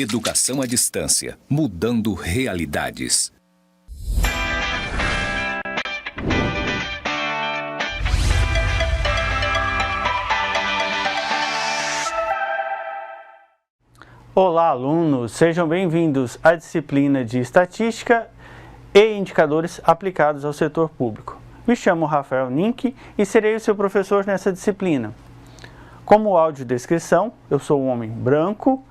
Educação à distância, mudando realidades. Olá, alunos! Sejam bem-vindos à disciplina de Estatística e Indicadores aplicados ao setor público. Me chamo Rafael Nink e serei o seu professor nessa disciplina. Como audiodescrição, eu sou um homem branco,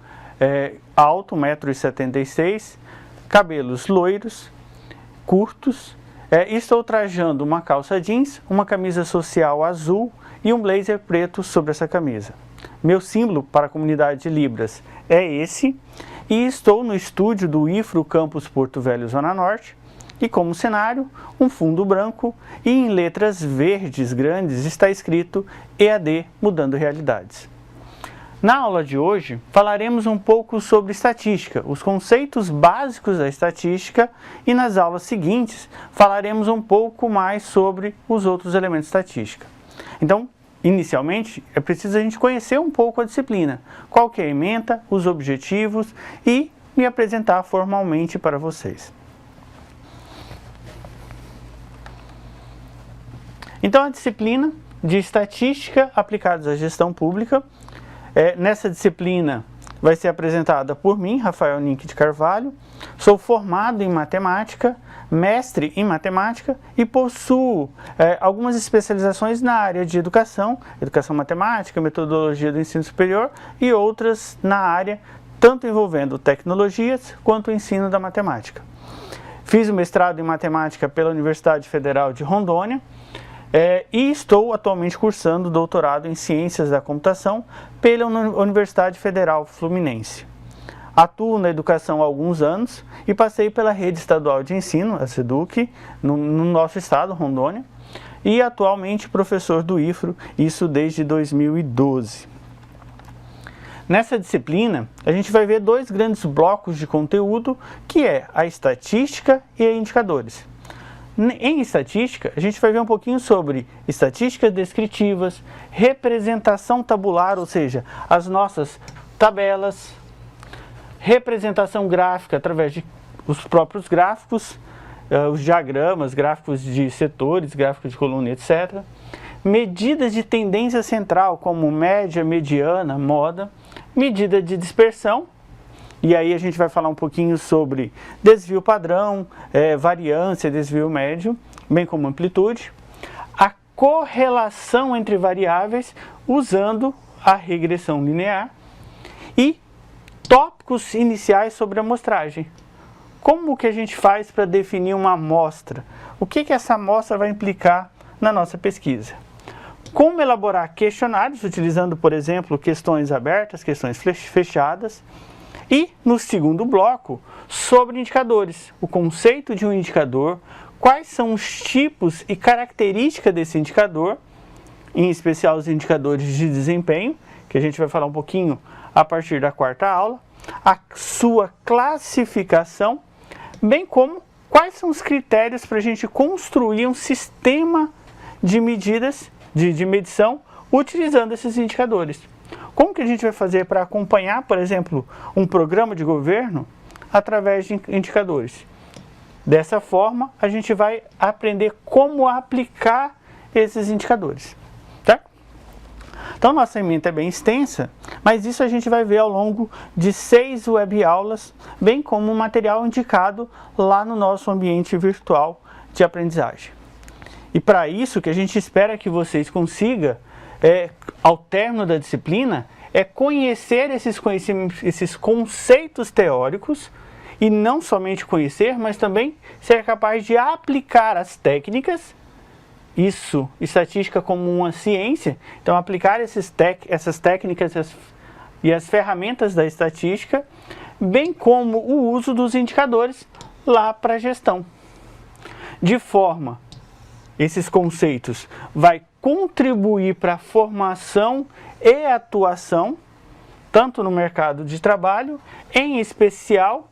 alto, 1,76 m, cabelos loiros, curtos, estou trajando uma calça jeans, uma camisa social azul e um blazer preto sobre essa camisa. Meu símbolo para a comunidade de Libras é esse, e estou no estúdio do IFRO Campus Porto Velho, Zona Norte, e como cenário, um fundo branco e em letras verdes grandes está escrito EAD Mudando Realidades. Na aula de hoje, falaremos um pouco sobre estatística, os conceitos básicos da estatística, e nas aulas seguintes falaremos um pouco mais sobre os outros elementos de estatística. Então, inicialmente, é preciso a gente conhecer um pouco a disciplina, qual que é a ementa, os objetivos e me apresentar formalmente para vocês. Então, a disciplina de Estatística aplicada à gestão pública, nessa disciplina vai ser apresentada por mim, Rafael Nink de Carvalho. Sou formado em matemática, mestre em matemática e possuo algumas especializações na área de educação matemática, metodologia do ensino superior e outras na área tanto envolvendo tecnologias quanto o ensino da matemática. Fiz o mestrado em matemática pela Universidade Federal de Rondônia e estou atualmente cursando doutorado em Ciências da Computação pela Universidade Federal Fluminense. Atuo na educação há alguns anos e passei pela rede estadual de ensino, a SEDUC, no nosso estado, Rondônia, e atualmente professor do IFRO, isso desde 2012. Nessa disciplina, a gente vai ver dois grandes blocos de conteúdo, que é a estatística e a indicadores. Em estatística, a gente vai ver um pouquinho sobre estatísticas descritivas, representação tabular, ou seja, as nossas tabelas, representação gráfica através de os próprios gráficos, os diagramas, gráficos de setores, gráficos de coluna, etc. Medidas de tendência central, como média, mediana, moda, medida de dispersão, e aí a gente vai falar um pouquinho sobre desvio padrão, variância, desvio médio, bem como amplitude, a correlação entre variáveis usando a regressão linear e tópicos iniciais sobre a amostragem. Como que a gente faz para definir uma amostra? O que essa amostra vai implicar na nossa pesquisa? Como elaborar questionários, utilizando, por exemplo, questões abertas, questões fechadas. E, no segundo bloco, sobre indicadores, o conceito de um indicador, quais são os tipos e características desse indicador, em especial os indicadores de desempenho, que a gente vai falar um pouquinho a partir da quarta aula, a sua classificação, bem como quais são os critérios para a gente construir um sistema de medidas, de medição, utilizando esses indicadores. Como que a gente vai fazer para acompanhar, por exemplo, um programa de governo através de indicadores? Dessa forma, a gente vai aprender como aplicar esses indicadores. Tá? Então, nossa ementa é bem extensa, mas isso a gente vai ver ao longo de 6 webaulas, bem como um material indicado lá no nosso ambiente virtual de aprendizagem. E para isso, que a gente espera que vocês consigam, ao término da disciplina, é conhecer esses conceitos teóricos, e não somente conhecer, mas também ser capaz de aplicar as técnicas, isso, estatística como uma ciência, então aplicar essas técnicas e as ferramentas da estatística, bem como o uso dos indicadores lá para a gestão. De forma, esses conceitos vai contribuir para a formação e atuação, tanto no mercado de trabalho, em especial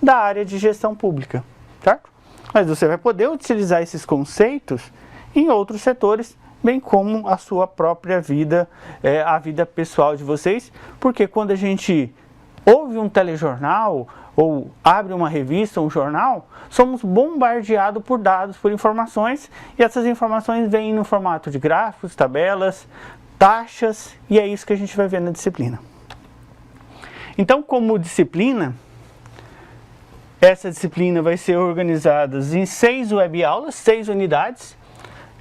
da área de gestão pública, certo? Mas você vai poder utilizar esses conceitos em outros setores, bem como a sua própria vida, a vida pessoal de vocês, porque quando a gente ouve um telejornal ou abre uma revista, um jornal, somos bombardeados por dados, por informações, e essas informações vêm no formato de gráficos, tabelas, taxas, e é isso que a gente vai ver na disciplina. Então, como disciplina, essa disciplina vai ser organizada em 6 webaulas, 6 unidades.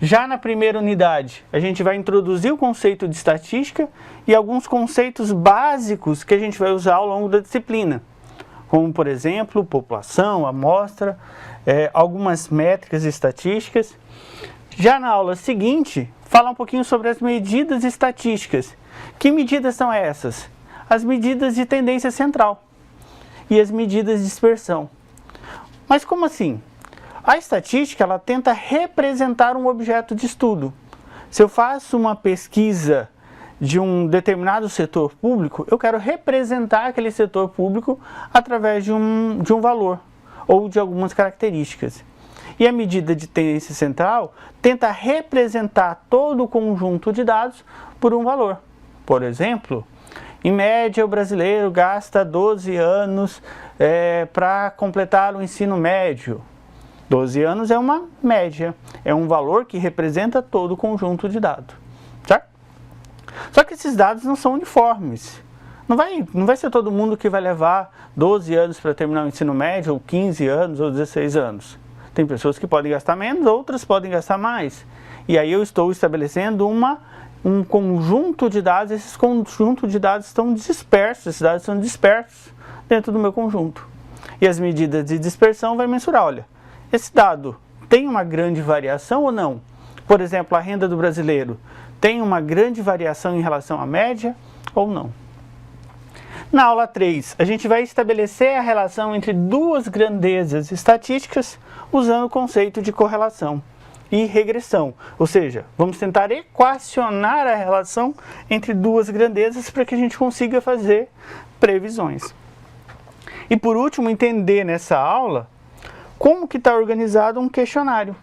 Já na primeira unidade, a gente vai introduzir o conceito de estatística e alguns conceitos básicos que a gente vai usar ao longo da disciplina, como, por exemplo, população, amostra, algumas métricas estatísticas. Já na aula seguinte, falar um pouquinho sobre as medidas estatísticas. Que medidas são essas? As medidas de tendência central e as medidas de dispersão. Mas como assim? A estatística, ela tenta representar um objeto de estudo. Se eu faço uma pesquisa de um determinado setor público, eu quero representar aquele setor público através de um valor ou de algumas características. E a medida de tendência central tenta representar todo o conjunto de dados por um valor. Por exemplo, em média, o brasileiro gasta 12 anos para completar o ensino médio. 12 anos é uma média, é um valor que representa todo o conjunto de dados, certo? Só que esses dados não são uniformes. Não vai ser todo mundo que vai levar 12 anos para terminar o ensino médio, ou 15 anos, ou 16 anos. Tem pessoas que podem gastar menos, outras podem gastar mais. E aí eu estou estabelecendo um conjunto de dados, esses conjuntos de dados estão dispersos, esses dados são dispersos dentro do meu conjunto. E as medidas de dispersão vai mensurar, olha, esse dado tem uma grande variação ou não? Por exemplo, a renda do brasileiro tem uma grande variação em relação à média ou não? Na aula 3, a gente vai estabelecer a relação entre duas grandezas estatísticas usando o conceito de correlação e regressão. Ou seja, vamos tentar equacionar a relação entre duas grandezas para que a gente consiga fazer previsões. E por último, entender nessa aula como que está organizado um questionário,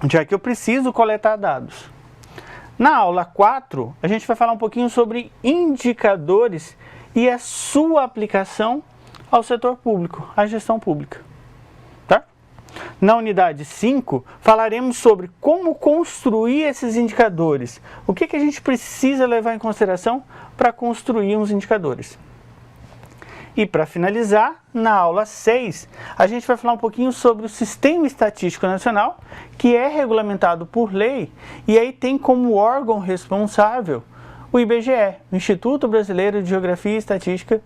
já que eu preciso coletar dados. Na aula 4, a gente vai falar um pouquinho sobre indicadores e a sua aplicação ao setor público, à gestão pública. Tá? Na unidade 5, falaremos sobre como construir esses indicadores. O que a gente precisa levar em consideração para construir uns indicadores. E para finalizar, na aula 6, a gente vai falar um pouquinho sobre o Sistema Estatístico Nacional, que é regulamentado por lei, e aí tem como órgão responsável o IBGE, o Instituto Brasileiro de Geografia e Estatística,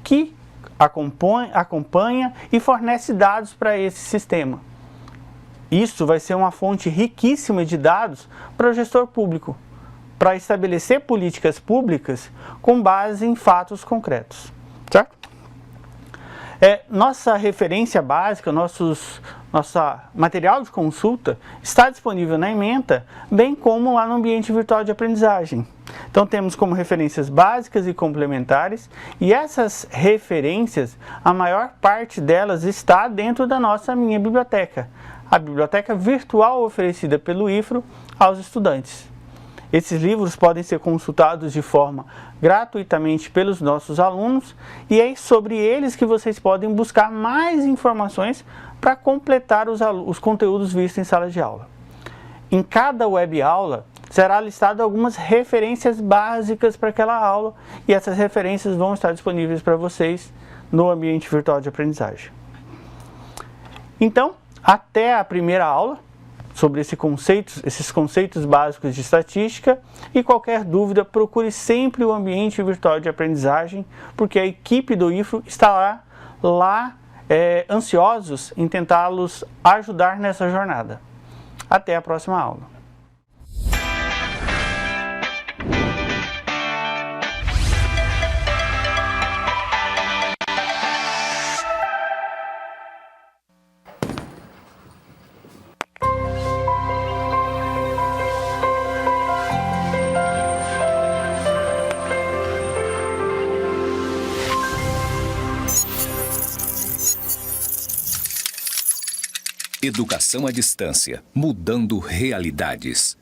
que acompanha e fornece dados para esse sistema. Isso vai ser uma fonte riquíssima de dados para o gestor público, para estabelecer políticas públicas com base em fatos concretos. Certo? Nossa referência básica, nosso material de consulta está disponível na ementa, bem como lá no ambiente virtual de aprendizagem. Então temos como referências básicas e complementares, e essas referências, a maior parte delas está dentro da minha biblioteca, a biblioteca virtual oferecida pelo IFRO aos estudantes. Esses livros podem ser consultados de forma gratuitamente pelos nossos alunos, e é sobre eles que vocês podem buscar mais informações para completar os conteúdos vistos em sala de aula. Em cada web aula será listado algumas referências básicas para aquela aula, e essas referências vão estar disponíveis para vocês no ambiente virtual de aprendizagem. Então, até a primeira aula sobre esses conceitos básicos de estatística, e qualquer dúvida, procure sempre o ambiente virtual de aprendizagem, porque a equipe do IFRO está lá ansiosos em tentá-los ajudar nessa jornada. Até a próxima aula. Educação à distância, mudando realidades.